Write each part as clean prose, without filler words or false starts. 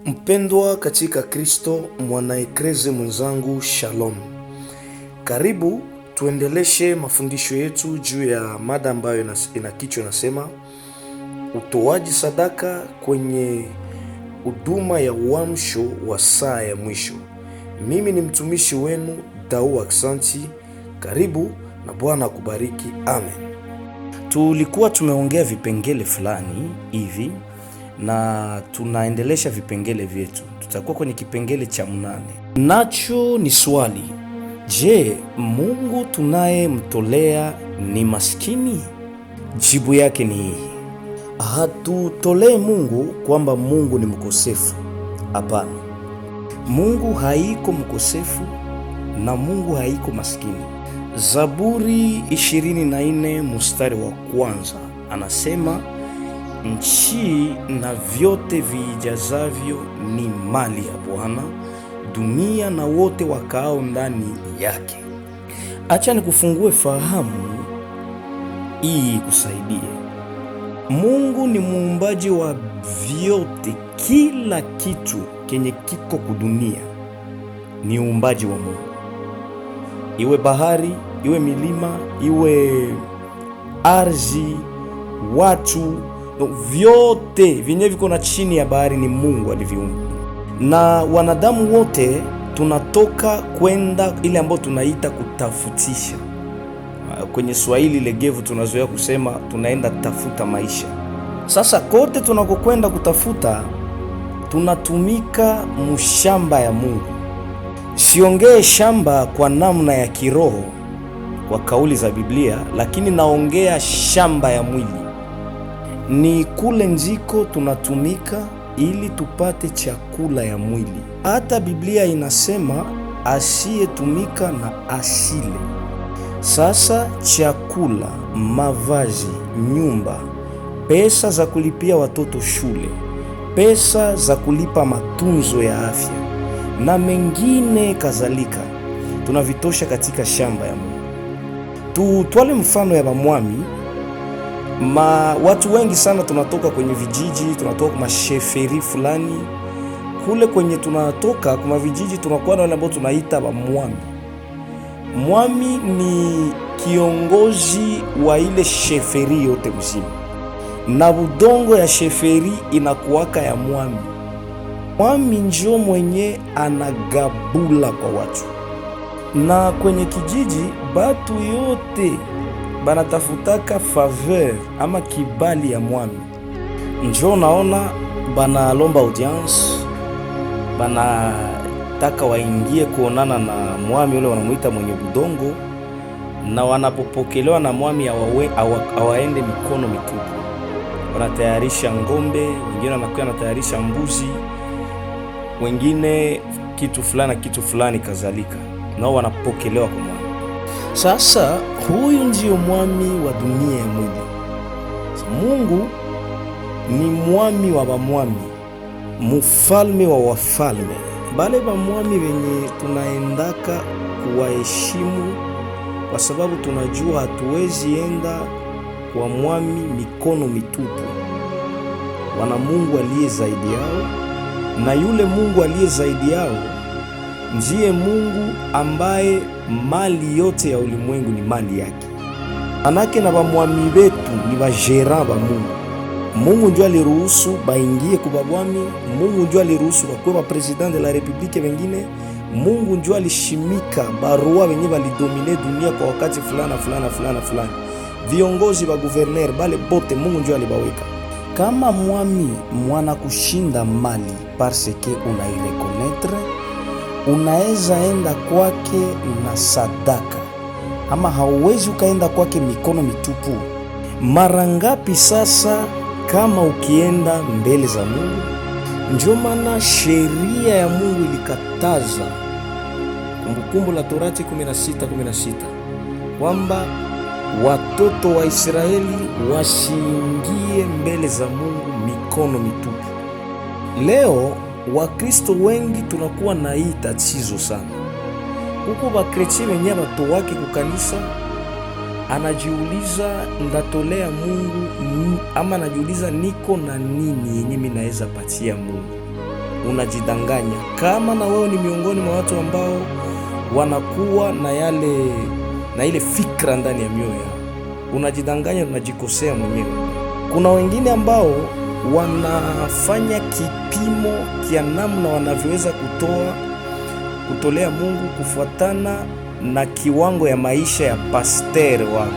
Mpendwa katika Kristo, mwanaekrezi mwenzangu, shalom. Karibu tuendeleshe mafundisho yetu juu ya mada ambayo ina kichwa nasema utoaji sadaka kwenye huduma ya uamsho wa saa ya mwisho. Mimi ni mtumishi wenu Dau Aksanti. Karibu na Bwana akubariki. Amen. Tulikuwa tumeongea vipengele fulani hivi na tunaendelesha vipengele vyetu. Tutakuwa kwenye kipengele cha 8. Nacho ni swali: je, Mungu tunayemtolea ni maskini? Jibu yake ni hii: hatutolee Mungu kwamba Mungu ni mkosefu. Hapana, Mungu haiko mkosefu na Mungu haiko maskini. Zaburi 24 mstari wa kwanza anasema, nchi na vyote viijazavyo ni mali ya Bwana, dunia na wote wakaao ndani yake. Acha nikufungue fahamu hii kusaidie. Mungu ni muumbaji wa vyote. Kila kitu kenye kiko kudunia ni uumbaji wa Mungu, iwe bahari, iwe milima, iwe ardhi, watu, vyote vyenye viko na chini ya bahari ni Mungu aliviumba. Na wanadamu wote tunatoka kwenda ile ambayo tunaita kutafutisha. Kwenye Swahili legevu tunazoea kusema tunaenda tafuta maisha. Sasa kote tunakokwenda kutafuta, tunatumika mshamba ya Mungu. Siongee shamba kwa namna ya kiroho kwa kauli za Biblia, lakini naongea shamba ya mwili. Ni kule njiko tunatumika ili tupate chakula ya mwili. Hata Biblia inasema asiyetumika na asile. Sasa chakula, mavazi, nyumba, pesa za kulipia watoto shule, pesa za kulipa matunzo ya afya na mengine kadhalika, tunavitosha katika shamba ya Mungu. Tutwale mfano ya bamwami. Watu wengi sana tunatoka kwenye vijiji, tunatoka kwa masheferi fulani. Kule kwenye tunatoka kwa vijiji tunakuwa na wale ambao tunaita bamwami. Mwami ni kiongozi wa ile sheferi yote mzima, na budongo ya sheferi inakuwaka ya mwami. Mwami njo mwenye anagabula kwa watu, na kwenye kijiji batu yote banatafutaka faveur ama kibali ya mwami. Njo naona banalomba audience, banataka waingie kuonana na mwami ule wanamuita mwenye budongo, na wanapopokelewa na mwami hawaende mikono mitupu. Wanatayarisha ngombe, wengine wanakuwa wanatayarisha mbuzi, wengine kitu fulani kadhalika, nao wanapokelewa kwa mwami. Sasa huyu ndio mwami wa dunia ya mwili. Mungu ni mwami wa bamwami, mufalme wa wafalme. Bale bamwami wenye tunaendaka kuwaheshimu, kwa sababu tunajua hatuwezi enda kwa mwami mikono mitupu. Wana Mungu aliye zaidi yao, na yule Mungu aliye zaidi yao ndiye Mungu ambaye mali yote ya ulimwengu ni mali yake. Anake na bamwami betu ni bajera ba Mungu. Mungu ndio aliruhusu baingie kubabwami. Mungu ndio aliruhusu bakuwe ba president de la republique wengine. Mungu ndio alishimika barua wenye balidomine dunia kwa wakati fulani. Viongozi ba gouverneur bale bote Mungu ndio alibaweka. Kama mwami mwana kushinda mali parce que unaireconnaître, unaweza enda kwake na sadaka, ama hauwezi ukaenda kwake mikono mitupu. Mara ngapi sasa kama ukienda mbele za Mungu? Ndio maana sheria ya Mungu ilikataza, Kumbukumbu la Torati 16:16, kwamba watoto wa Israeli wasiingie mbele za Mungu mikono mitupu. Leo Wakristo wengi tunakuwa na hii tatizo sana. Huko bakristo wenye bato wake kukanisa, anajiuliza ndatolea Mungu ama anajiuliza niko na nini yenye mimi naweza patia Mungu. unajidanganya. Kama na wewe ni miongoni mwa watu ambao wanakuwa na ile fikra ndani ya mioyo yao, unajidanganya, unajikosea mwenyewe. Kuna wengine ambao wanafanya kipimo kia namna wanavyoweza kutolea Mungu kufuatana na kiwango ya maisha ya pasteur wao.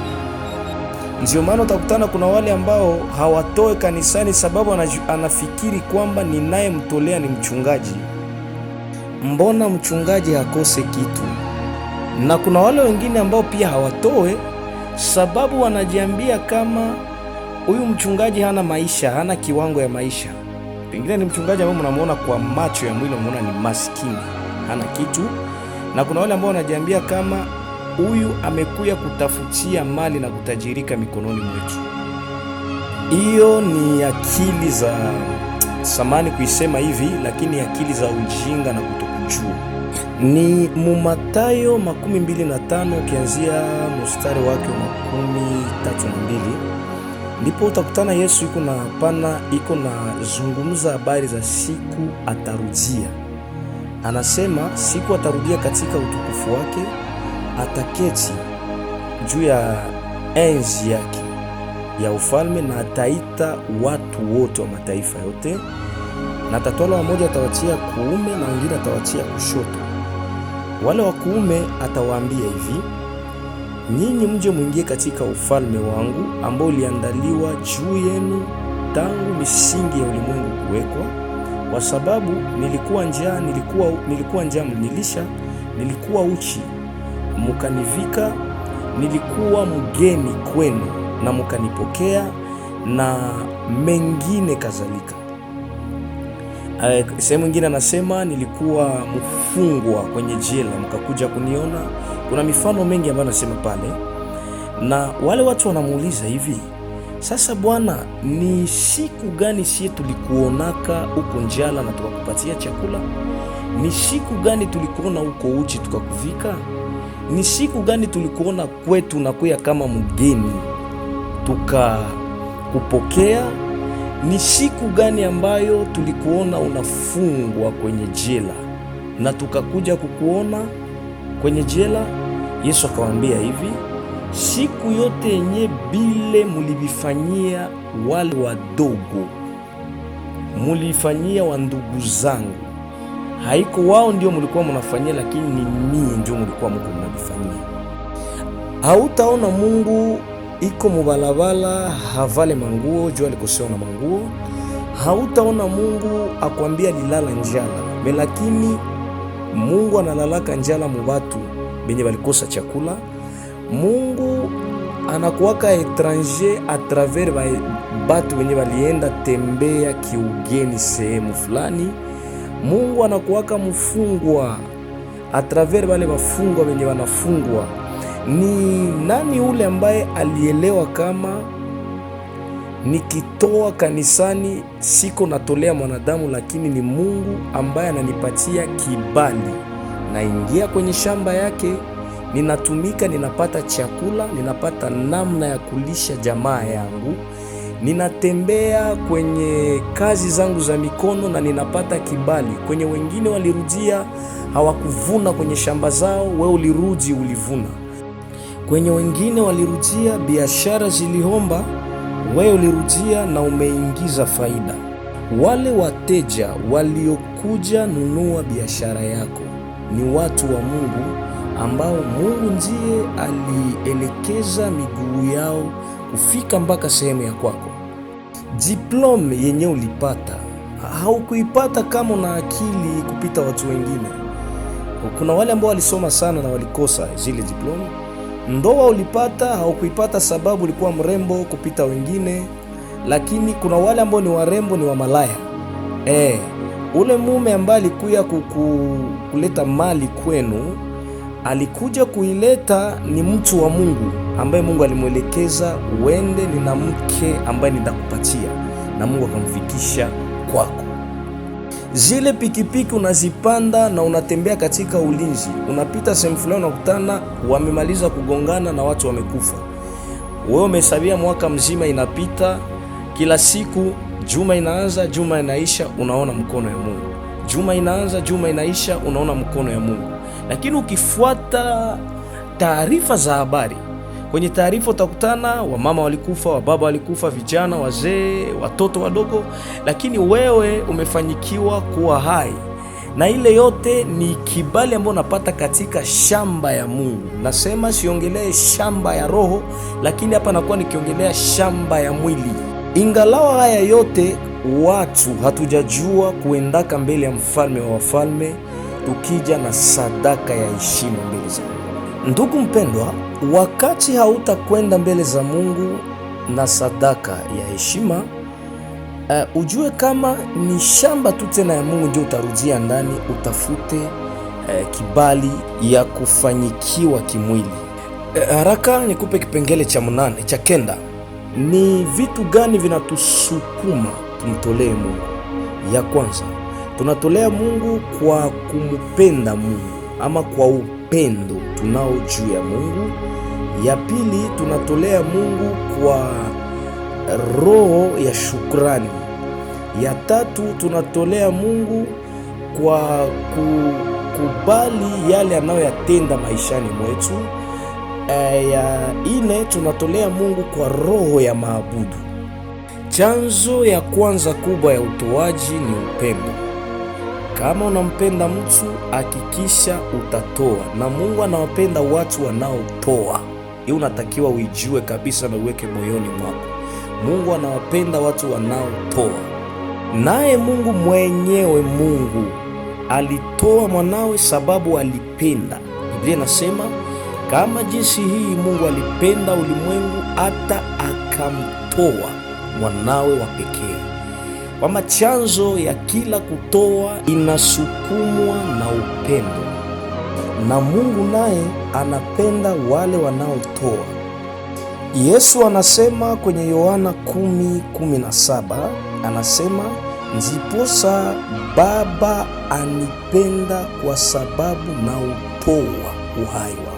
Ndio maana utakutana kuna wale ambao hawatoe kanisani sababu anafikiri kwamba ninayemtolea ni mchungaji. Mbona mchungaji hakose kitu? Na kuna wale wengine ambao pia hawatoe sababu wanajiambia kama huyu mchungaji hana maisha, hana kiwango ya maisha. Pengine ni mchungaji ambao mnamuona kwa macho ya mwili, mnamuona ni maskini, hana kitu. Na kuna wale ambao wanajiambia kama huyu amekuja kutafutia mali na kutajirika mikononi mwetu. Hiyo ni akili za samani kuisema hivi, lakini akili za ujinga na kutokujua. Ni Mathayo 25 ukianzia mstari wake wa 32, ndipo utakutana Yesu iko na zungumza habari za siku atarudia. Anasema siku atarudia katika utukufu wake, ataketi juu ya enzi yake ya ufalme, na ataita watu wote wa mataifa yote, na atatwala wamoja atawatia kuume na wengine atawatia kushoto. Wale wa kuume atawaambia hivi, nyinyi mje mwingie katika ufalme wangu ambao uliandaliwa juu yenu tangu misingi ya ulimwengu kuwekwa. Kwa sababu nilikuwa njaa mlinilisha, nilikuwa uchi mukanivika, nilikuwa mgeni kwenu na mukanipokea, na mengine kadhalika. Sehemu nyingine anasema nilikuwa mfungwa kwenye jela mkakuja kuniona. Kuna mifano mengi ambayo anasema pale, na wale watu wanamuuliza hivi, sasa Bwana, ni siku gani sie tulikuonaka uko njala na tukakupatia chakula? Ni siku gani tulikuona uko uchi tukakuvika? Ni siku gani tulikuona kwetu na kuya kama mgeni tukakupokea? Ni siku gani ambayo tulikuona unafungwa kwenye jela na tukakuja kukuona kwenye jela? Yesu akawaambia hivi, siku yote yenye bile mulivifanyia wale wadogo, mulifanyia wa ndugu zangu. Haiko wao ndio mulikuwa mnafanyia, lakini ni mimi ndio mulikuwa mko mnafanyia. Hautaona Mungu iko mubalabala havale manguo juu alikosewa na manguo. Hautaona Mungu akwambia lilala njala, lakini Mungu analalaka njala mubatu benye balikosa chakula. Mungu anakuwaka etranger a travers batu benye balienda tembea kiugeni sehemu fulani. Mungu anakuwaka mfungwa a travers bale bafungwa benye wanafungwa. Ni nani ule ambaye alielewa kama nikitoa kanisani siko natolea mwanadamu, lakini ni Mungu ambaye ananipatia kibali, naingia kwenye shamba yake, ninatumika, ninapata chakula, ninapata namna ya kulisha jamaa yangu, ninatembea kwenye kazi zangu za mikono na ninapata kibali. Kwenye wengine walirudia hawakuvuna kwenye shamba zao, wewe ulirudi ulivuna. Kwenye wengine walirudia biashara zilihomba, wewe ulirudia na umeingiza faida. Wale wateja waliokuja nunua biashara yako ni watu wa Mungu ambao Mungu ndiye alielekeza miguu yao kufika mpaka sehemu ya kwako. Diplome yenye ulipata haukuipata kama una akili kupita watu wengine. Kuna wale ambao walisoma sana na walikosa zile diplome. Ndoa ulipata haukuipata sababu ulikuwa mrembo kupita wengine, lakini kuna wale ambao ni warembo, ni wa malaya. Ule mume ambaye alikuja kuleta mali kwenu, alikuja kuileta ni mtu wa Mungu ambaye Mungu alimwelekeza uende, nina mke ambaye nitakupatia, na Mungu akamfikisha kwako. Zile pikipiki unazipanda na unatembea katika ulinzi, unapita sehemu fulani unakutana wamemaliza kugongana na watu wamekufa. Wewe umehesabia mwaka mzima inapita, kila siku juma inaanza, juma inaisha, unaona mkono ya Mungu. Juma inaanza, juma inaisha, unaona mkono ya Mungu. Lakini ukifuata taarifa za habari, kwenye taarifa utakutana wamama walikufa, wababa walikufa, vijana, wazee, watoto wadogo, lakini wewe umefanyikiwa kuwa hai. Na ile yote ni kibali ambayo unapata katika shamba ya Mungu. Nasema siongelee shamba ya roho, lakini hapa nakuwa nikiongelea shamba ya mwili. Ingalawa haya yote watu hatujajua kuendaka mbele ya mfalme wa wafalme, tukija na sadaka ya heshima mbele za Mungu. Ndugu mpendwa, wakati hautakwenda mbele za Mungu na sadaka ya heshima, ujue kama ni shamba tu tena ya Mungu ndio utarudia ndani utafute kibali ya kufanyikiwa kimwili. Haraka nikupe kipengele cha 8 cha 9. Ni vitu gani vinatusukuma tumtolee Mungu? Ya kwanza, tunatolea Mungu kwa kumpenda Mungu ama kwa upendo tunao juu ya Mungu. Ya pili, tunatolea Mungu kwa roho ya shukrani. Ya tatu, tunatolea Mungu kwa kukubali yale anayoyatenda maishani mwetu. Ya ine, tunatolea Mungu kwa roho ya maabudu. Chanzo ya kwanza kubwa ya utoaji ni upendo. Kama unampenda mtu, hakikisha utatoa, na Mungu anawapenda watu wanaotoa. Hiyo unatakiwa uijue kabisa na uweke moyoni mwako. Mungu anawapenda watu wanaotoa. Naye Mungu mwenyewe, Mungu alitoa mwanawe sababu alipenda. Biblia inasema kama jinsi hii Mungu alipenda ulimwengu hata akamtoa mwanawe wa pekee. Kwamba chanzo ya kila kutoa inasukumwa na upendo, na Mungu naye anapenda wale wanaotoa. Yesu anasema kwenye Yohana 10:17, anasema ndiposa Baba anipenda kwa sababu nautoa uhai wangu.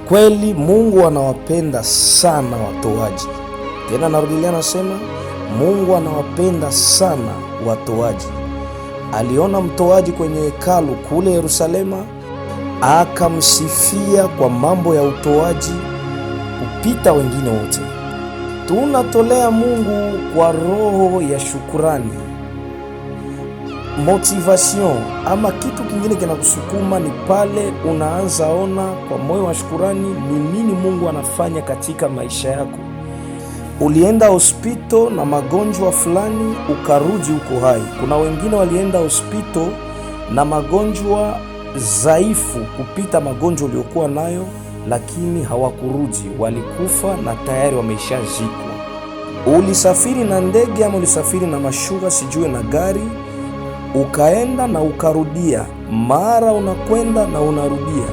Kweli Mungu anawapenda sana watoaji. Tena narudilia, anasema Mungu anawapenda sana watoaji. Aliona mtoaji kwenye hekalu kule Yerusalema, akamsifia kwa mambo ya utoaji kupita wengine wote. Tunatolea Mungu kwa roho ya shukurani. Motivation ama kitu kingine kinakusukuma ni pale unaanza ona kwa moyo wa shukurani ni nini Mungu anafanya katika maisha yako. Ulienda hospitali na magonjwa fulani ukarudi uko hai. Kuna wengine walienda hospitali na magonjwa dhaifu kupita magonjwa uliokuwa nayo, lakini hawakurudi, walikufa na tayari wameshazikwa. Ulisafiri na ndege ama ulisafiri na mashuka sijue na gari, ukaenda na ukarudia, mara unakwenda na unarudia.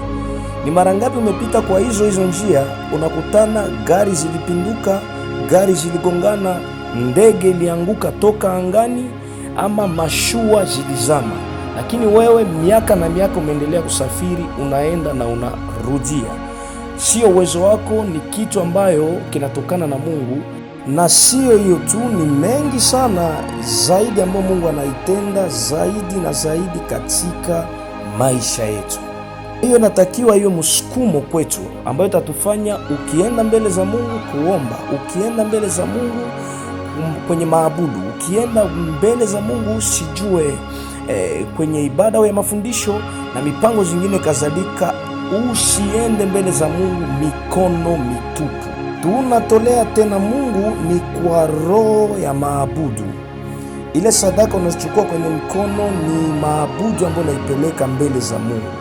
Ni mara ngapi umepita kwa hizo njia, unakutana gari zilipinduka, gari ziligongana, ndege ilianguka toka angani, ama mashua zilizama. Lakini wewe miaka na miaka umeendelea kusafiri, unaenda na unarudia. Sio uwezo wako, ni kitu ambayo kinatokana na Mungu. Na sio hiyo tu, ni mengi sana zaidi ambayo Mungu anaitenda zaidi na zaidi katika maisha yetu. Hiyo natakiwa hiyo msukumo kwetu ambayo itatufanya ukienda mbele za Mungu kuomba, ukienda mbele za Mungu kwenye maabudu, ukienda mbele za Mungu usijue kwenye ibada ya mafundisho na mipango zingine kadhalika, usiende mbele za Mungu mikono mitupu. Tunatolea tena Mungu ni kwa roho ya maabudu. Ile sadaka unazochukua kwenye mkono ni maabudu ambayo unaipeleka mbele za Mungu.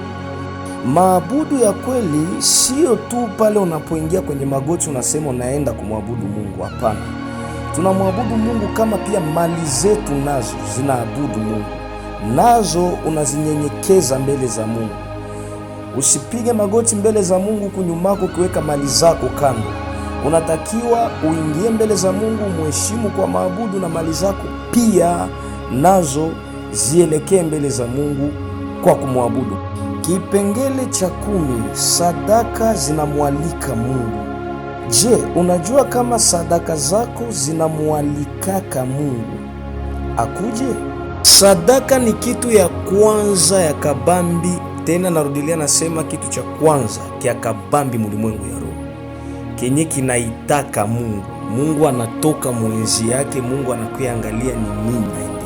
Maabudu ya kweli sio tu pale unapoingia kwenye magoti unasema unaenda kumwabudu Mungu. Hapana, tunamwabudu Mungu kama pia mali zetu nazo zinaabudu Mungu, nazo unazinyenyekeza mbele za Mungu. Usipige magoti mbele za Mungu kunyumako ukiweka mali zako kando. Unatakiwa uingie mbele za Mungu, mheshimu kwa maabudu, na mali zako pia nazo zielekee mbele za Mungu kwa kumwabudu. Kipengele cha 10, sadaka zinamwalika Mungu. Je, unajua kama sadaka zako zinamwalikaka Mungu akuje? Sadaka ni kitu ya kwanza ya kabambi, tena narudilia nasema kitu cha kwanza kia kabambi mulimwengu ya roho, kenye kinaitaka Mungu. Mungu anatoka mwenzi yake, Mungu anakuya angalia ni nini naendelea.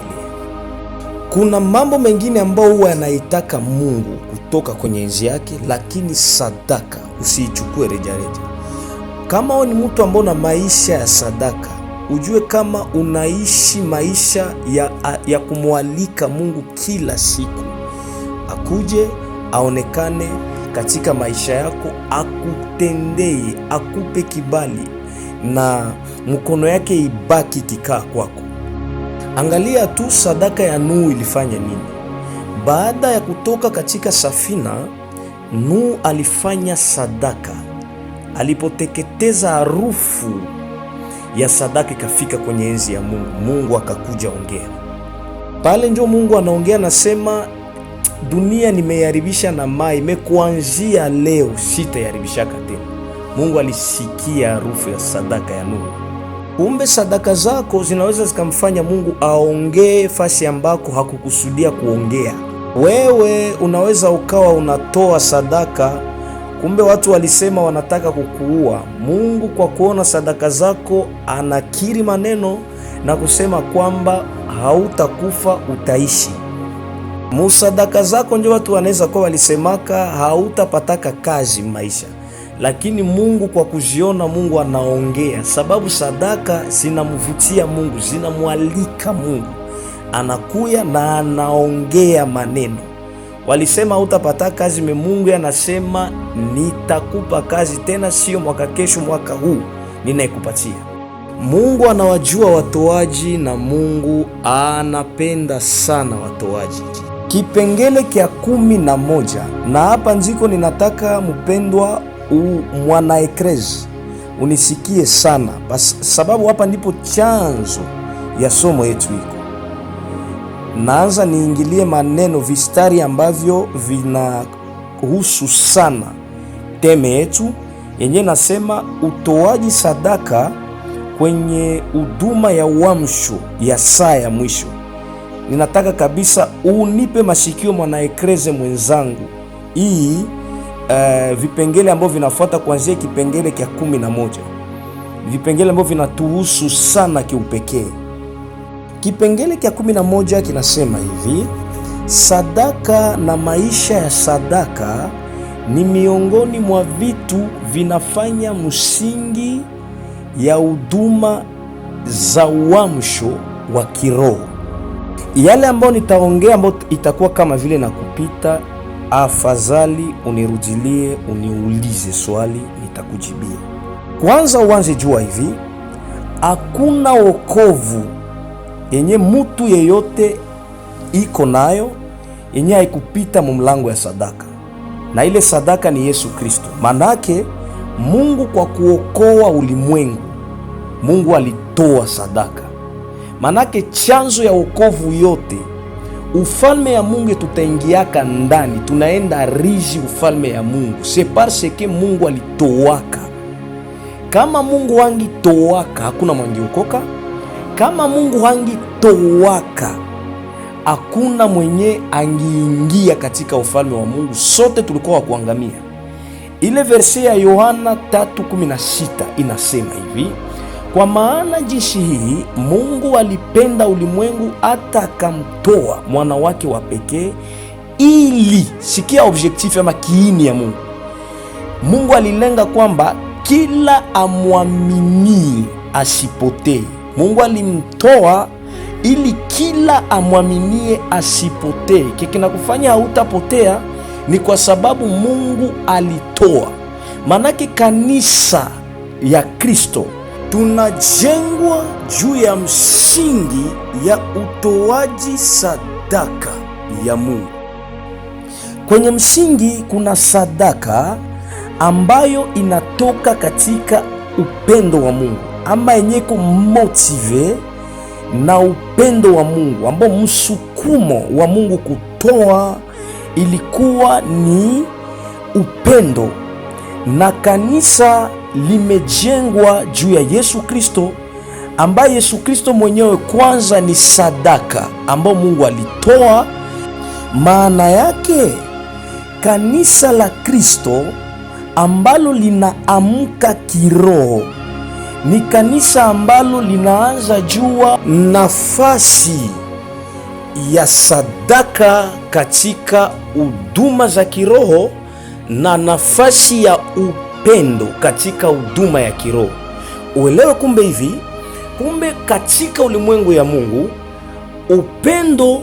Kuna mambo mengine ambao huwa yanaitaka Mungu kutoka kwenye enzi yake, lakini sadaka usiichukue rejareja. Kama wewe ni mtu ambao na maisha ya sadaka, ujue kama unaishi maisha ya kumwalika Mungu kila siku akuje aonekane katika maisha yako, akutendee, akupe kibali na mkono yake ibaki kikaa kwako. Angalia tu sadaka ya Nuhu ilifanya nini. Baada ya kutoka katika safina, Nuhu alifanya sadaka. Alipoteketeza, harufu ya sadaka ikafika kwenye enzi ya Mungu. Mungu akakuja ongea pale, njo Mungu anaongea nasema, dunia nimeiharibisha na mai, imekuanzia leo sitaiharibishaka tena. Mungu alisikia harufu ya sadaka ya Nuhu. Kumbe sadaka zako zinaweza zikamfanya Mungu aongee fasi ambako hakukusudia kuongea. Wewe unaweza ukawa unatoa sadaka, kumbe watu walisema wanataka kukuua. Mungu kwa kuona sadaka zako anakiri maneno na kusema kwamba hautakufa, utaishi. Musadaka zako ndio watu wanaweza kuwa walisemaka hautapataka kazi maisha, lakini Mungu kwa kuziona, Mungu anaongea, sababu sadaka zinamvutia Mungu, zinamwalika Mungu, anakuya na anaongea maneno. Walisema hautapata kazi, Mungu anasema nitakupa kazi, tena sio mwaka kesho, mwaka huu ninaikupatia. Mungu anawajua watoaji na Mungu anapenda sana watoaji. Kipengele kia 11, na hapa ndiko ninataka mpendwa mwana ekrezi unisikie sana, sababu hapa ndipo chanzo ya somo yetu iko. Naanza niingilie maneno vistari ambavyo vinahusu sana teme yetu yenye nasema utoaji sadaka kwenye huduma ya uamsho ya saa ya mwisho. Ninataka kabisa unipe mashikio mwana ekreze mwenzangu, hii vipengele ambavyo vinafuata kuanzia kipengele kia 11, vipengele ambavyo vinatuhusu sana kiupekee. Kipengele kia 11 kinasema hivi: sadaka na maisha ya sadaka ni miongoni mwa vitu vinafanya msingi ya huduma za uamsho wa kiroho. Yale ambayo nitaongea ambayo itakuwa kama vile na kupita, afadhali unirudilie, uniulize swali, nitakujibia. Kwanza uanze jua hivi, hakuna wokovu yenye mutu yeyote iko nayo yenye haikupita mumlango ya sadaka, na ile sadaka ni Yesu Kristo. Manake Mungu kwa kuokoa ulimwengu, Mungu alitoa sadaka. Manake chanzo ya wokovu yote, ufalme ya Mungu tutaingiaka ndani, tunaenda riji ufalme ya Mungu, c'est parce que Mungu alitowaka. Kama Mungu hangitowaka hakuna mwangiokoka. Kama Mungu hangitowaka hakuna mwenye angiingia katika ufalme wa Mungu, sote tulikuwa wa kuangamia. Ile verse ya Yohana 3:16 inasema hivi: kwa maana jinsi hii Mungu alipenda ulimwengu hata akamtoa mwana wake wa pekee, ili, sikia objectif ama kiini ya Mungu. Mungu alilenga kwamba kila amwaminie asipotee. Mungu alimtoa ili kila amwaminie asipotee. Kikina kufanya hautapotea ni kwa sababu Mungu alitoa. Manake kanisa ya Kristo tunajengwa juu ya msingi ya utoaji sadaka ya Mungu. Kwenye msingi kuna sadaka ambayo inatoka katika upendo wa Mungu, ama yenyeko motive na upendo wa Mungu, ambao msukumo wa Mungu kutoa ilikuwa ni upendo, na kanisa limejengwa juu ya Yesu Kristo ambaye Yesu Kristo mwenyewe kwanza ni sadaka ambayo Mungu alitoa. Maana yake kanisa la Kristo ambalo linaamka kiroho ni kanisa ambalo linaanza jua nafasi ya sadaka katika huduma za kiroho na nafasi ya upendo katika huduma ya kiroho. Uelewe kumbe katika ulimwengu ya Mungu upendo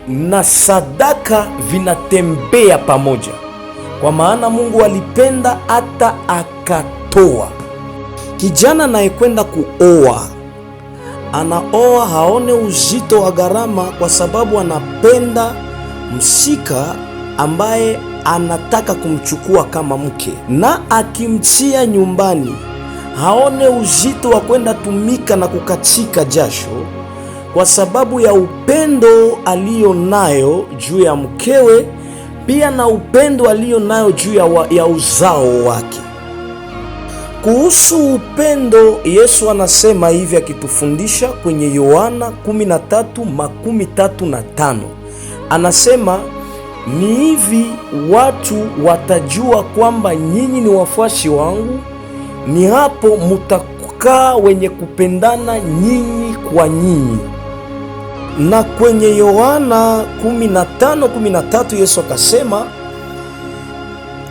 na sadaka vinatembea pamoja, kwa maana Mungu alipenda hata akatoa. Kijana anayekwenda kuoa anaoa haone uzito wa gharama, kwa sababu anapenda msika ambaye anataka kumchukua kama mke, na akimtia nyumbani haone uzito wa kwenda tumika na kukatika jasho, kwa sababu ya upendo aliyo nayo juu ya mkewe, pia na upendo aliyo nayo juu ya uzao wake. Kuhusu upendo, Yesu anasema hivi akitufundisha kwenye Yohana 13:35. Anasema, ni hivi watu watajua kwamba nyinyi ni wafuasi wangu, ni hapo mutakaa wenye kupendana nyinyi kwa nyinyi. Na kwenye Yohana 15:13 Yesu akasema,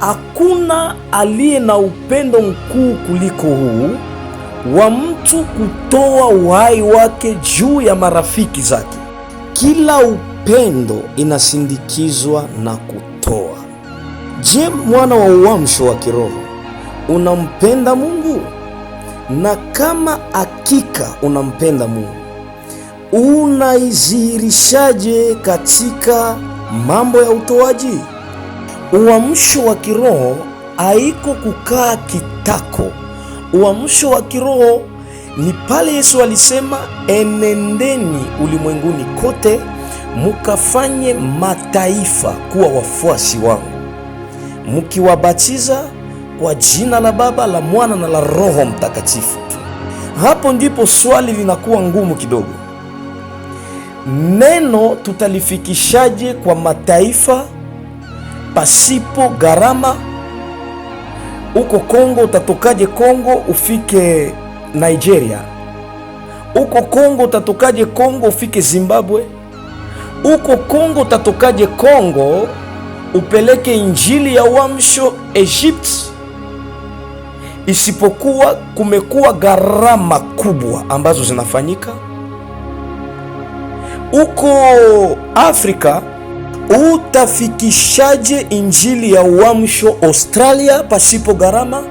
hakuna aliye na upendo mkuu kuliko huu wa mtu kutoa uhai wake juu ya marafiki zake. Kila upendo inasindikizwa na kutoa. Je, mwana wa uamsho wa kiroho, unampenda Mungu? Na kama hakika unampenda Mungu, unaidhihirishaje katika mambo ya utoaji? Uamsho wa kiroho haiko kukaa kitako. Uamsho wa kiroho ni pale Yesu alisema, enendeni ulimwenguni kote mukafanye mataifa kuwa wafuasi wangu, mukiwabatiza kwa jina la Baba, la Mwana na la Roho Mtakatifu. Hapo ndipo swali linakuwa ngumu kidogo. Neno tutalifikishaje kwa mataifa pasipo gharama? Uko Kongo, utatokaje Kongo ufike Nigeria? Uko Kongo, utatokaje Kongo ufike Zimbabwe? Uko Kongo, utatokaje Kongo upeleke injili ya uamsho Egypt? Isipokuwa kumekuwa gharama kubwa ambazo zinafanyika. Uko Afrika, utafikishaje injili ya uamsho Australia pasipo gharama?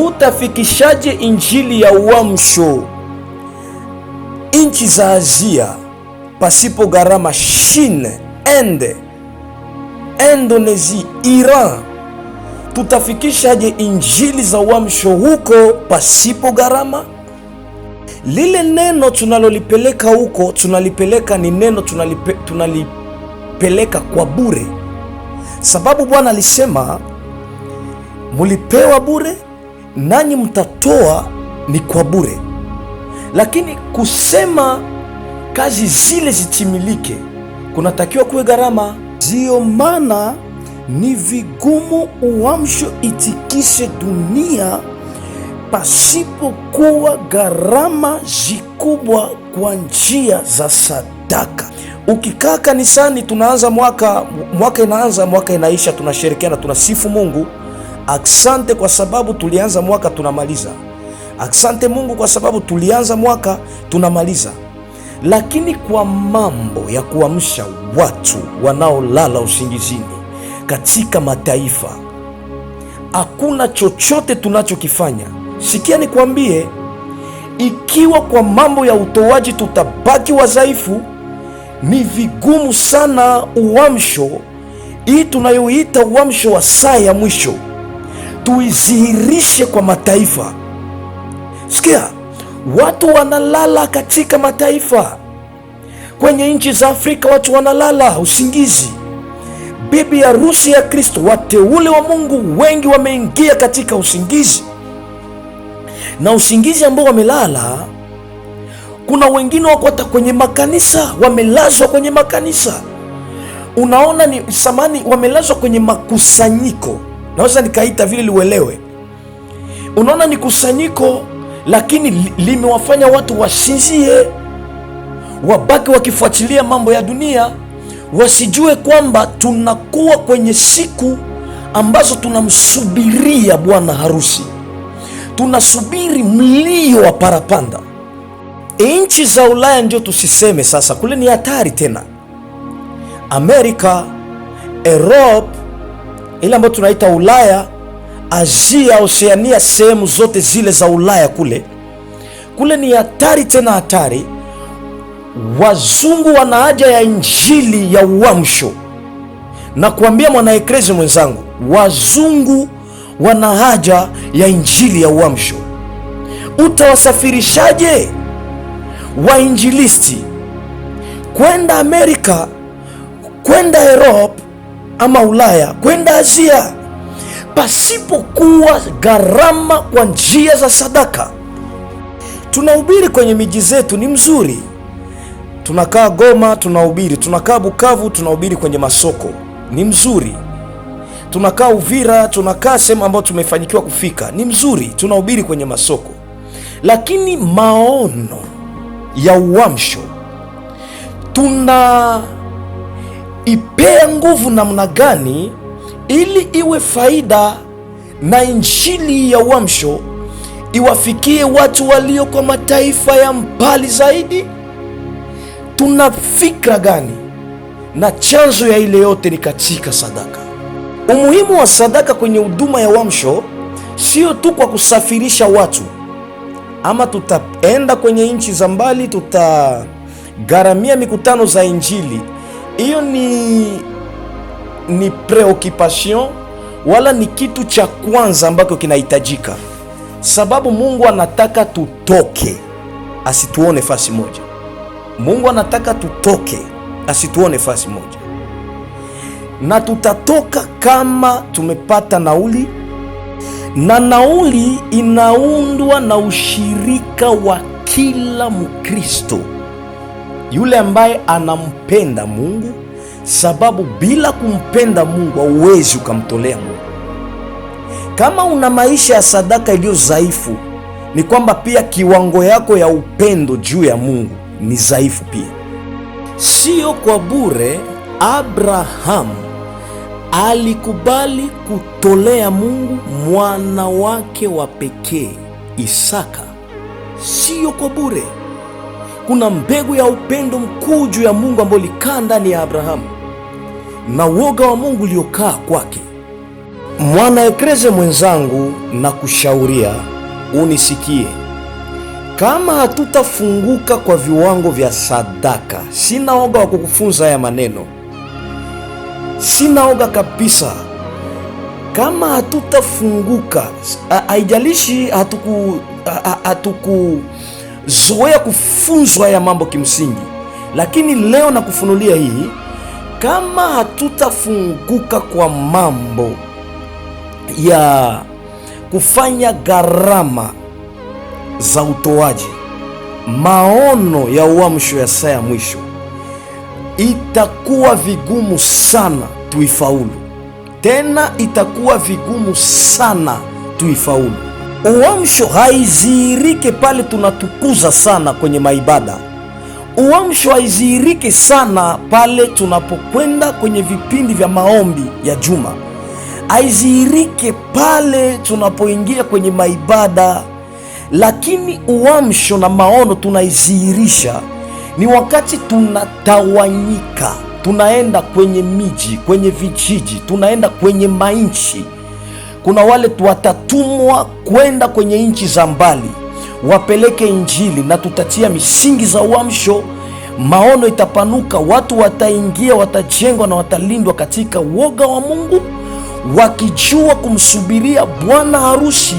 Utafikishaje injili ya uamsho nchi za Asia pasipo gharama? China, Inde, Indonesia, Iran, tutafikishaje injili za uamsho huko pasipo gharama? Lile neno tunalolipeleka huko, tunalipeleka ni neno tunalipeleka kwa bure, sababu Bwana alisema mulipewa bure nanyi mtatoa ni kwa bure. Lakini kusema kazi zile zitimilike kunatakiwa kuwe gharama. Ndio maana ni vigumu uamsho itikise dunia pasipokuwa gharama zikubwa kwa njia za sadaka. Ukikaa kanisani, tunaanza mwaka inaanza, mwaka inaisha, tunashirikiana, tunasifu Mungu. Asante kwa sababu tulianza mwaka tunamaliza. Asante Mungu kwa sababu tulianza mwaka tunamaliza. Lakini kwa mambo ya kuamsha watu wanaolala usingizini katika mataifa, hakuna chochote tunachokifanya. Sikia nikwambie, ikiwa kwa mambo ya utoaji tutabaki wadhaifu, ni vigumu sana uamsho hii tunayoita uamsho wa saa ya mwisho tuizihirishe kwa mataifa. Sikia, watu wanalala katika mataifa. Kwenye nchi za Afrika watu wanalala usingizi. Bibi harusi ya Kristo, wateule wa Mungu wengi wameingia katika usingizi, na usingizi ambao wamelala Kuna wengine wako hata kwenye makanisa, wamelazwa kwenye makanisa. Unaona, ni samani, wamelazwa kwenye makusanyiko, naweza nikaita vile liuelewe. Unaona ni kusanyiko, lakini limewafanya watu wasinzie, wabaki wakifuatilia mambo ya dunia, wasijue kwamba tunakuwa kwenye siku ambazo tunamsubiria bwana harusi. Tunasubiri mlio wa parapanda. Nchi za Ulaya ndio tusiseme sasa, kule ni hatari tena. Amerika, Europe, ile ambayo tunaita Ulaya, Asia, Oceania, sehemu zote zile za Ulaya kule ni hatari tena hatari. Wazungu wana haja ya injili ya uamsho. Na kuambia mwanaekrezi mwenzangu, wazungu wana haja ya injili ya uamsho. Utawasafirishaje wainjilisti kwenda Amerika, kwenda Europe ama Ulaya, kwenda Asia, pasipokuwa gharama kwa njia za sadaka? Tunahubiri kwenye miji zetu, ni mzuri. Tunakaa Goma tunahubiri, tunakaa Bukavu tunahubiri kwenye masoko, ni mzuri. Tunakaa Uvira, tunakaa sehemu ambayo tumefanikiwa kufika, ni mzuri, tunahubiri kwenye masoko. Lakini maono ya uamsho tunaipea nguvu namna gani ili iwe faida na injili ya uamsho iwafikie watu walio kwa mataifa ya mbali zaidi? Tuna fikra gani? Na chanzo ya ile yote ni katika sadaka. Umuhimu wa sadaka kwenye huduma ya uamsho sio tu kwa kusafirisha watu, ama tutaenda kwenye nchi za mbali, tutagharamia mikutano za injili. Hiyo ni preoccupation, wala ni kitu cha kwanza ambacho kinahitajika, sababu Mungu anataka tutoke, asituone fasi moja. Mungu anataka tutoke, asituone fasi moja, na tutatoka kama tumepata nauli, na nauli inaundwa na ushirika wa kila Mkristo yule ambaye anampenda Mungu, sababu bila kumpenda Mungu hauwezi ukamtolea Mungu. Kama una maisha ya sadaka iliyo dhaifu, ni kwamba pia kiwango yako ya upendo juu ya Mungu ni dhaifu pia. Sio kwa bure Abrahamu alikubali kutolea Mungu mwana wake wa pekee Isaka. Sio kwa bure. Kuna mbegu ya upendo mkuu juu ya Mungu ambayo ilikaa ndani ya Abrahamu na woga wa Mungu uliokaa kwake. Mwana ekreze mwenzangu, na kushauria unisikie, kama hatutafunguka kwa viwango vya sadaka, sina oga wa kukufunza haya maneno, sina oga kabisa. Kama hatutafunguka, haijalishi hatukuzoea kufunzwa haya mambo kimsingi, lakini leo na kufunulia hii, kama hatutafunguka kwa mambo ya kufanya gharama za utoaji, maono ya uamsho ya saa ya mwisho, itakuwa vigumu sana tuifaulu. Tena itakuwa vigumu sana tuifaulu. Uamsho haizihirike pale tunatukuza sana kwenye maibada. Uamsho haizihirike sana pale tunapokwenda kwenye vipindi vya maombi ya juma. Haizihirike pale tunapoingia kwenye maibada. Lakini uamsho na maono tunaizihirisha ni wakati tunatawanyika, tunaenda kwenye miji, kwenye vijiji, tunaenda kwenye mainchi. Kuna wale watatumwa kwenda kwenye nchi za mbali wapeleke injili, na tutatia misingi za uamsho. Maono itapanuka, watu wataingia, watajengwa na watalindwa katika woga wa Mungu, wakijua kumsubiria bwana harusi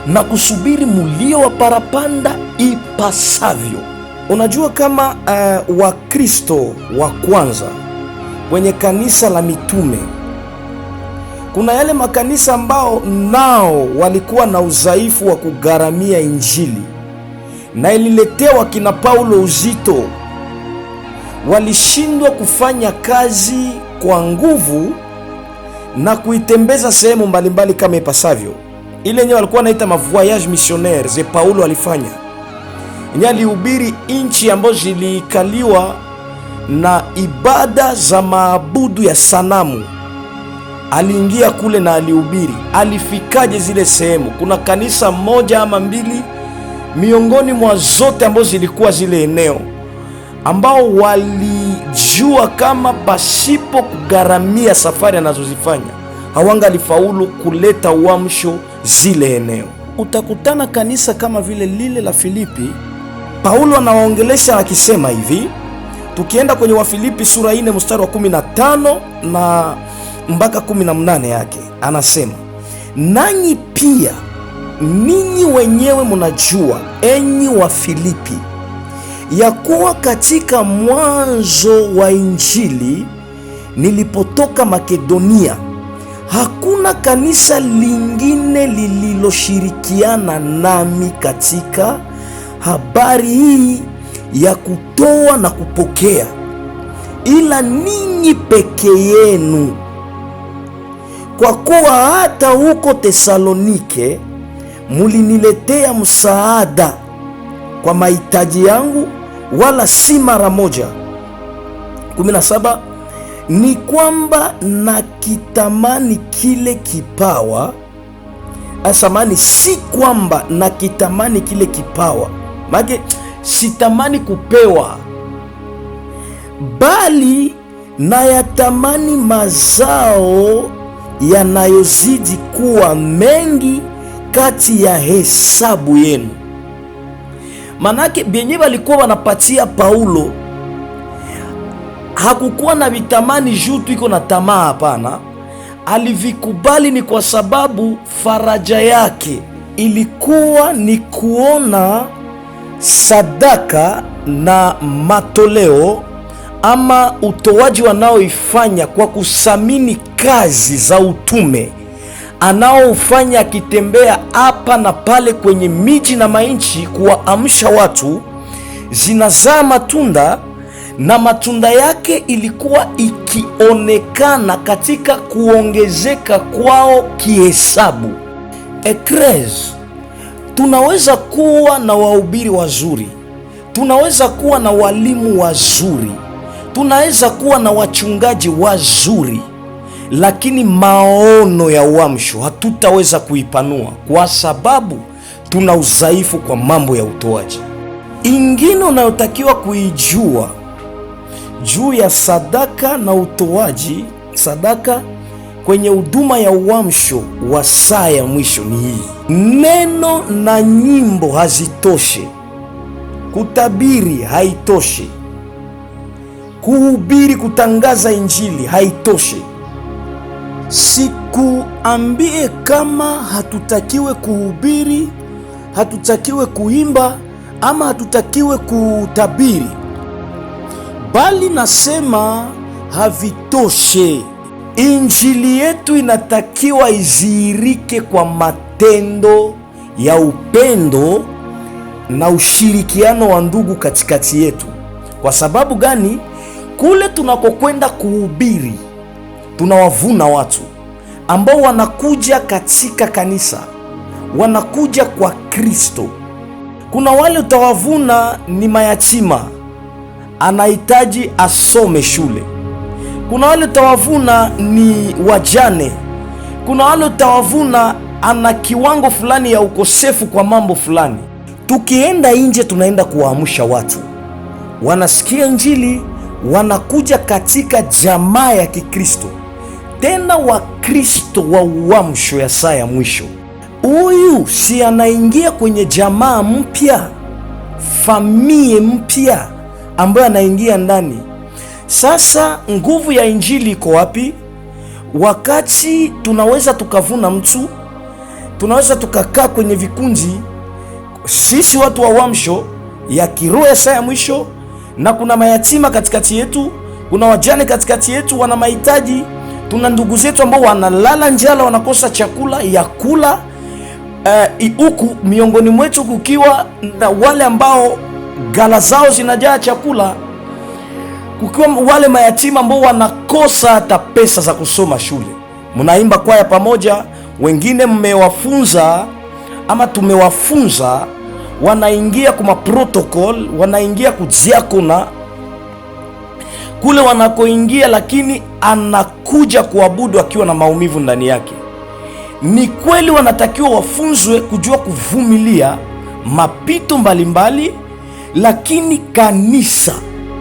na kusubiri mulio wa parapanda ipasavyo. Unajua, kama Wakristo wa kwanza kwenye kanisa la mitume, kuna yale makanisa ambao nao walikuwa na udhaifu wa kugharamia injili, na ililetea wakina Paulo uzito. Walishindwa kufanya kazi kwa nguvu na kuitembeza sehemu mbalimbali kama ipasavyo. Ile yenyewe walikuwa wanaita mavoyage missionnaire ze Paulo alifanya. Yeye alihubiri nchi ambazo zilikaliwa na ibada za maabudu ya sanamu. Aliingia kule na alihubiri. Alifikaje zile sehemu? Kuna kanisa moja ama mbili miongoni mwa zote ambazo zilikuwa zile eneo, ambao walijua kama pasipo kugharamia safari anazozifanya hawangalifaulu kuleta uamsho zile eneo. Utakutana kanisa kama vile lile la Filipi. Paulo anawaongelesha akisema hivi, tukienda kwenye Wafilipi sura 4 mstari wa 15 na mpaka 18 yake, anasema nanyi pia ninyi wenyewe mnajua, enyi Wafilipi, ya kuwa katika mwanzo wa Injili nilipotoka Makedonia, hakuna kanisa lingine lililoshirikiana nami katika habari hii ya kutoa na kupokea, ila ninyi peke yenu. Kwa kuwa hata huko Tesalonike muliniletea msaada kwa mahitaji yangu, wala si mara moja. 17 ni kwamba nakitamani kile kipawa, asamani, si kwamba nakitamani kile kipawa, maana sitamani kupewa, bali nayatamani mazao yanayozidi kuwa mengi kati ya hesabu yenu. Manake benye walikuwa wanapatia Paulo hakukuwa na vitamani juu tu iko na tamaa, hapana. Alivikubali ni kwa sababu faraja yake ilikuwa ni kuona sadaka na matoleo ama utoaji wanaoifanya kwa kusamini kazi za utume anaofanya akitembea hapa na pale kwenye miji na mainchi kuwaamsha watu, zinazaa matunda, na matunda yake ilikuwa ikionekana katika kuongezeka kwao kihesabu. Ecclesia, tunaweza kuwa na wahubiri wazuri, tunaweza kuwa na walimu wazuri, tunaweza kuwa na wachungaji wazuri, lakini maono ya uamsho hatutaweza kuipanua kwa sababu tuna udhaifu kwa mambo ya utoaji. Ingine unayotakiwa kuijua juu ya sadaka na utoaji, sadaka kwenye huduma ya uamsho wa saa ya mwisho ni hii: neno na nyimbo hazitoshe, kutabiri haitoshe, kuhubiri, kutangaza injili haitoshe. Sikuambie kama hatutakiwe kuhubiri, hatutakiwe kuimba ama hatutakiwe kutabiri, bali nasema havitoshe. Injili yetu inatakiwa izihirike kwa matendo ya upendo na ushirikiano wa ndugu katikati yetu. Kwa sababu gani? Kule tunakokwenda kuhubiri tunawavuna watu ambao wanakuja katika kanisa, wanakuja kwa Kristo. Kuna wale utawavuna ni mayatima, anahitaji asome shule. Kuna wale utawavuna ni wajane. Kuna wale utawavuna ana kiwango fulani ya ukosefu kwa mambo fulani. Tukienda nje, tunaenda kuwaamsha watu, wanasikia injili, wanakuja katika jamaa ya Kikristo, tena Wakristo wa uamsho ya saa ya mwisho. Huyu si anaingia kwenye jamaa mpya, familia mpya ambayo anaingia ndani. Sasa nguvu ya injili iko wapi? Wakati tunaweza tukavuna mtu, tunaweza tukakaa kwenye vikundi, sisi watu wa uamsho ya kiroho ya saa ya mwisho, na kuna mayatima katikati yetu, kuna wajane katikati yetu wana mahitaji, tuna ndugu zetu ambao wanalala njala, wanakosa chakula ya kula. huku miongoni mwetu kukiwa na wale ambao gala zao zinajaa chakula, kukiwa wale mayatima ambao wanakosa hata pesa za kusoma shule. Mnaimba kwaya pamoja, wengine mmewafunza ama tumewafunza, wanaingia kuma protocol, wanaingia kudiakona kule wanakoingia, lakini anakuja kuabudu akiwa na maumivu ndani yake. Ni kweli wanatakiwa wafunzwe kujua kuvumilia mapito mbalimbali, lakini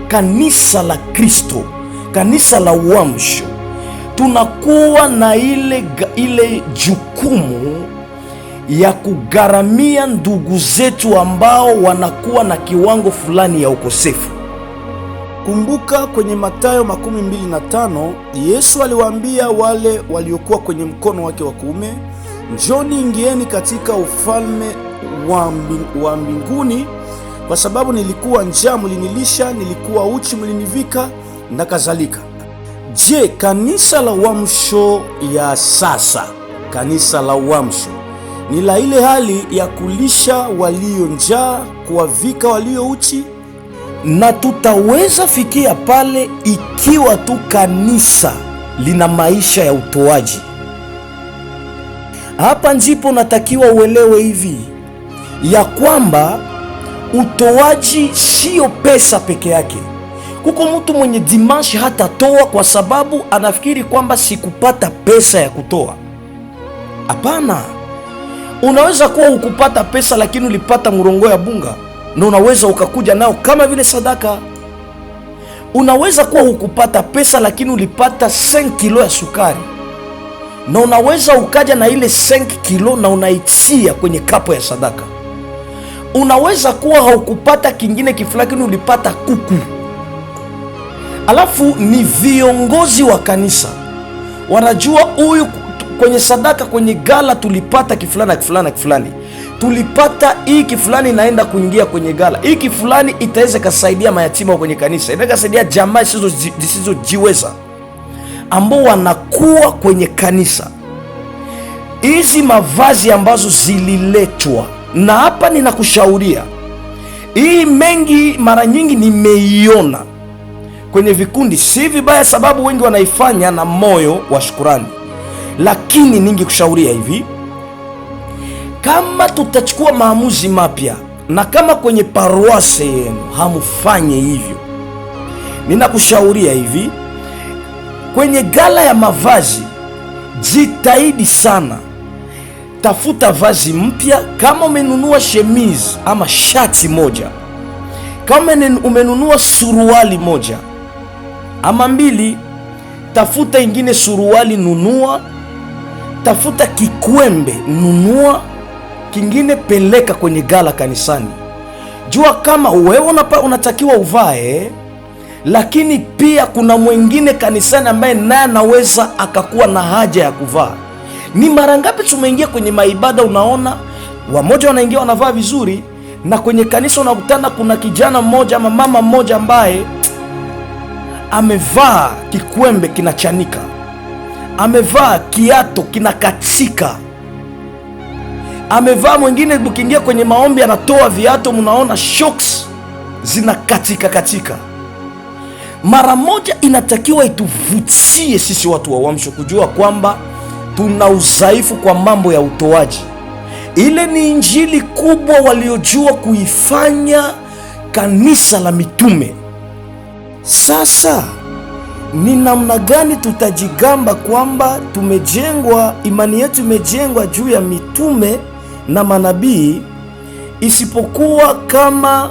kanisa la Kristo, kanisa la uamsho, tunakuwa na ile jukumu ya kugharamia ndugu zetu ambao wanakuwa na kiwango fulani ya ukosefu. Kumbuka kwenye Mathayo 25 Yesu aliwaambia wale waliokuwa kwenye mkono wake wa kuume, njoni ingieni katika ufalme wa mbinguni, kwa sababu nilikuwa njaa mlinilisha, nilikuwa uchi mlinivika na kadhalika. Je, kanisa la uamsho ya sasa, kanisa la uamsho ni la ile hali ya kulisha walio njaa, kuwavika walio uchi? Na tutaweza fikia pale ikiwa tu kanisa lina maisha ya utoaji. Hapa ndipo natakiwa uelewe hivi ya kwamba utoaji sio pesa peke yake. Kuko mtu mwenye dimanshi hatatoa kwa sababu anafikiri kwamba sikupata pesa ya kutoa. Hapana, unaweza kuwa hukupata pesa lakini ulipata murongo ya bunga na unaweza ukakuja nao kama vile sadaka. Unaweza kuwa hukupata pesa lakini ulipata 5 kilo ya sukari na unaweza ukaja na ile 5 kilo na unaitia kwenye kapo ya sadaka. Unaweza kuwa haukupata kingine kifula lakini ulipata kuku. Alafu ni viongozi wa kanisa wanajua huyu kwenye sadaka, kwenye gala tulipata kifulani na kifulani na kifulani, tulipata hii kifulani inaenda kuingia kwenye gala, hii kifulani itaweza kusaidia mayatima kwenye kanisa, inaweza kusaidia jamaa zisizojiweza ambao wanakuwa kwenye kanisa. Hizi mavazi ambazo zililetwa, na hapa ninakushauria hii mengi, mara nyingi nimeiona kwenye vikundi, si vibaya sababu wengi wanaifanya na moyo wa shukrani, lakini ningekushauria hivi, kama tutachukua maamuzi mapya na kama kwenye paroisse yenu hamufanye hivyo, ninakushauria hivi, kwenye gala ya mavazi jitahidi sana, tafuta vazi mpya. Kama umenunua chemise ama shati moja, kama umenunua suruali moja ama mbili, tafuta ingine suruali nunua, tafuta kikwembe nunua, kingine peleka kwenye gala kanisani. Jua kama wewe unatakiwa uvae, lakini pia kuna mwingine kanisani ambaye naye anaweza akakuwa na haja ya kuvaa. Ni mara ngapi tumeingia kwenye maibada, unaona wamoja wanaingia wanavaa vizuri, na kwenye kanisa unakutana kuna kijana mmoja ama mama mmoja ambaye amevaa kikwembe kinachanika, amevaa kiato kinakatika, amevaa mwingine ukiingia kwenye maombi anatoa viato, mnaona shocks zinakatika katika. Mara moja inatakiwa ituvutie sisi watu wa uamsho kujua kwamba tuna udhaifu kwa mambo ya utoaji. Ile ni injili kubwa waliojua kuifanya kanisa la mitume. Sasa ni namna gani tutajigamba kwamba tumejengwa, imani yetu imejengwa juu ya mitume na manabii, isipokuwa kama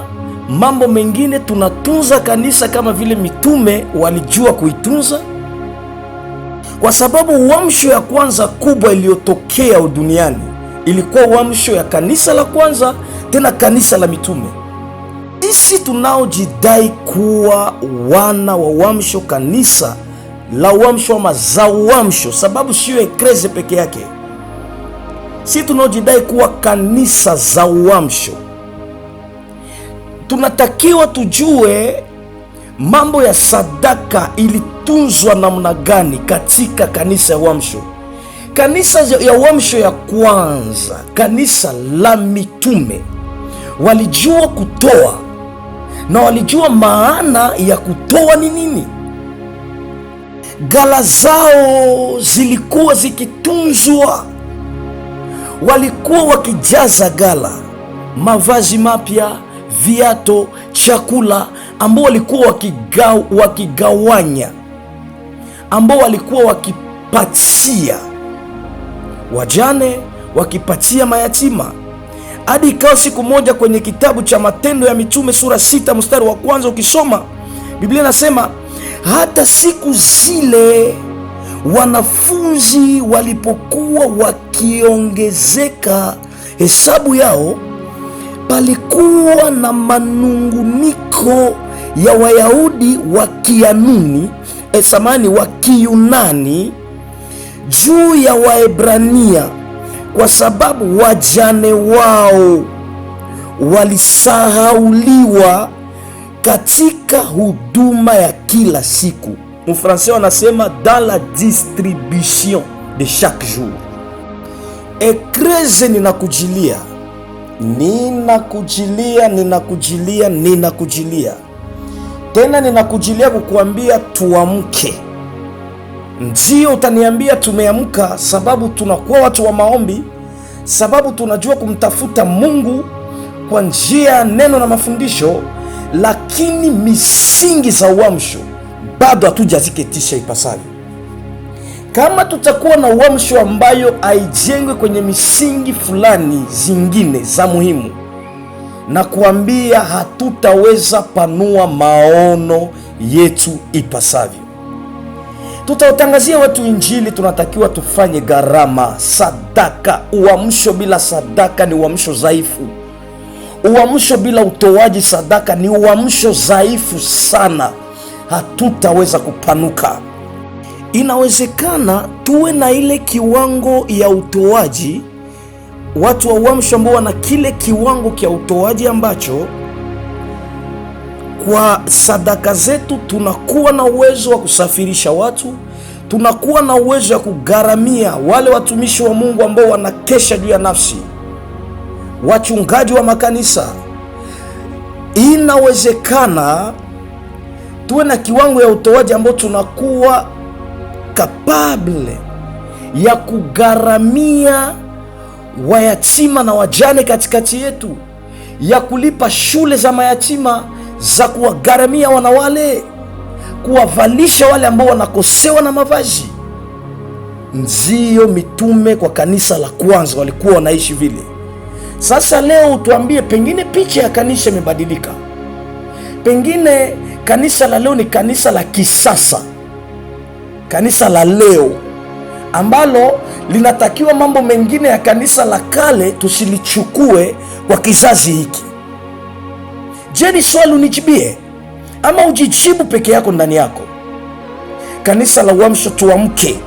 mambo mengine tunatunza kanisa kama vile mitume walijua kuitunza? Kwa sababu uamsho ya kwanza kubwa iliyotokea duniani ilikuwa uamsho ya kanisa la kwanza, tena kanisa la mitume. Sisi tunaojidai kuwa wana wa uamsho, kanisa la uamsho ama za uamsho, sababu sio eklezia peke yake, sisi tunaojidai kuwa kanisa za uamsho, tunatakiwa tujue mambo ya sadaka ilitunzwa namna gani katika kanisa ya uamsho. kanisa ya uamsho ya kwanza, kanisa la mitume, walijua kutoa na walijua maana ya kutoa ni nini. Gala zao zilikuwa zikitunzwa, walikuwa wakijaza gala mavazi mapya, viato, chakula ambao walikuwa wakigawanya, ambao walikuwa wakipatia wajane, wakipatia mayatima. Hadi ikawa siku moja kwenye kitabu cha Matendo ya Mitume sura 6 mstari wa kwanza, ukisoma Biblia inasema hata siku zile wanafunzi walipokuwa wakiongezeka hesabu yao, palikuwa na manunguniko ya Wayahudi wa Kianuni wa Kiyunani juu ya Waebrania, kwa sababu wajane wao walisahauliwa katika huduma ya kila siku. Mfrançais wanasema dans la distribution de chaque jour. Ekreze, ninakujilia tena, ninakujilia kukuambia tuamke. Ndio utaniambia tumeamka, sababu tunakuwa watu wa maombi, sababu tunajua kumtafuta Mungu kwa njia ya neno na mafundisho, lakini misingi za uamsho bado hatujaziketisha ipasavyo. Kama tutakuwa na uamsho ambayo haijengwe kwenye misingi fulani zingine za muhimu, na kuambia hatutaweza panua maono yetu ipasavyo. Tutautangazia watu Injili, tunatakiwa tufanye gharama, sadaka. Uamsho bila sadaka ni uamsho dhaifu. Uamsho bila utoaji sadaka ni uamsho dhaifu sana, hatutaweza kupanuka. Inawezekana tuwe na ile kiwango ya utoaji, watu wa uamsho ambao wana kile kiwango kia utoaji ambacho kwa sadaka zetu tunakuwa na uwezo wa kusafirisha watu, tunakuwa na uwezo wa kugharamia wale watumishi wa Mungu ambao wanakesha juu ya nafsi, wachungaji wa makanisa. Inawezekana tuwe na kiwango ya utoaji ambao tunakuwa kapable ya kugharamia wayatima na wajane katikati yetu, ya kulipa shule za mayatima, za kuwagharamia wanawale, kuwavalisha wale ambao wanakosewa na mavazi. Ndio mitume kwa kanisa la kwanza walikuwa wanaishi vile. Sasa leo tuambie, pengine picha ya kanisa imebadilika, pengine kanisa la leo ni kanisa la kisasa, kanisa la leo ambalo linatakiwa mambo mengine ya kanisa la kale tusilichukue kwa kizazi hiki. Je, ni swali unijibie ama ujijibu peke yako ndani yako? Kanisa la uamsho, tuamke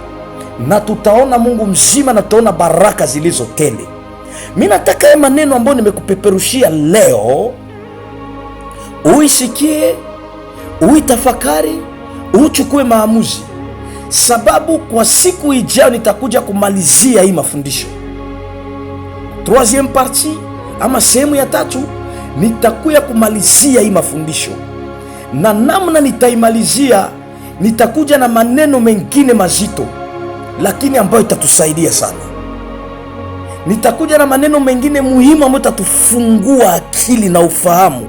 na tutaona Mungu mzima na tutaona baraka zilizo tele. Mimi nataka haya maneno ambayo nimekupeperushia leo uisikie, uitafakari, uchukue maamuzi, sababu kwa siku ijayo nitakuja kumalizia hii mafundisho. Troisième partie ama sehemu ya 3 nitakuja kumalizia hii mafundisho, na namna nitaimalizia, nitakuja na maneno mengine mazito lakini ambayo itatusaidia sana. Nitakuja na maneno mengine muhimu ambayo itatufungua akili na ufahamu,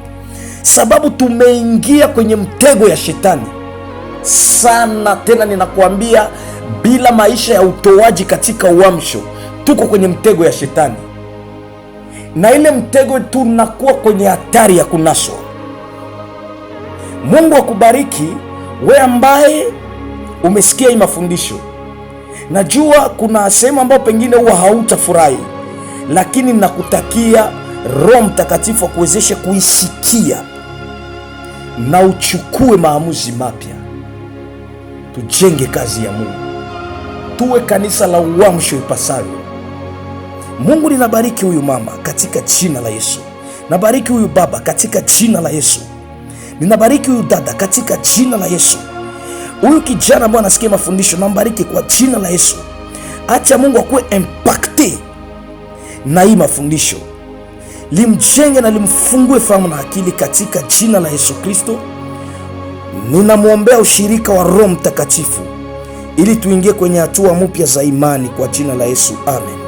sababu tumeingia kwenye mtego ya shetani sana. Tena ninakuambia, bila maisha ya utoaji katika uamsho, tuko kwenye mtego ya shetani, na ile mtego tunakuwa kwenye hatari ya kunaswa. Mungu akubariki we ambaye umesikia hii mafundisho. Najua kuna sehemu ambayo pengine huwa hautafurahi, lakini nakutakia Roho Mtakatifu akuwezeshe kuisikia na uchukue maamuzi mapya. Tujenge kazi ya Mungu, tuwe kanisa la uamsho ipasavyo. Mungu, ninabariki huyu mama katika jina la Yesu. Nabariki huyu baba katika jina la Yesu. Ninabariki huyu dada katika jina la Yesu. Huyu kijana ambaye anasikia mafundisho, nambariki kwa jina la Yesu. Acha Mungu akuwe impacte na hii mafundisho, limjenge na limfungue fahamu na akili katika jina la Yesu Kristo. Ninamwombea ushirika wa Roho Mtakatifu ili tuingie kwenye hatua mpya za imani kwa jina la Yesu, amen.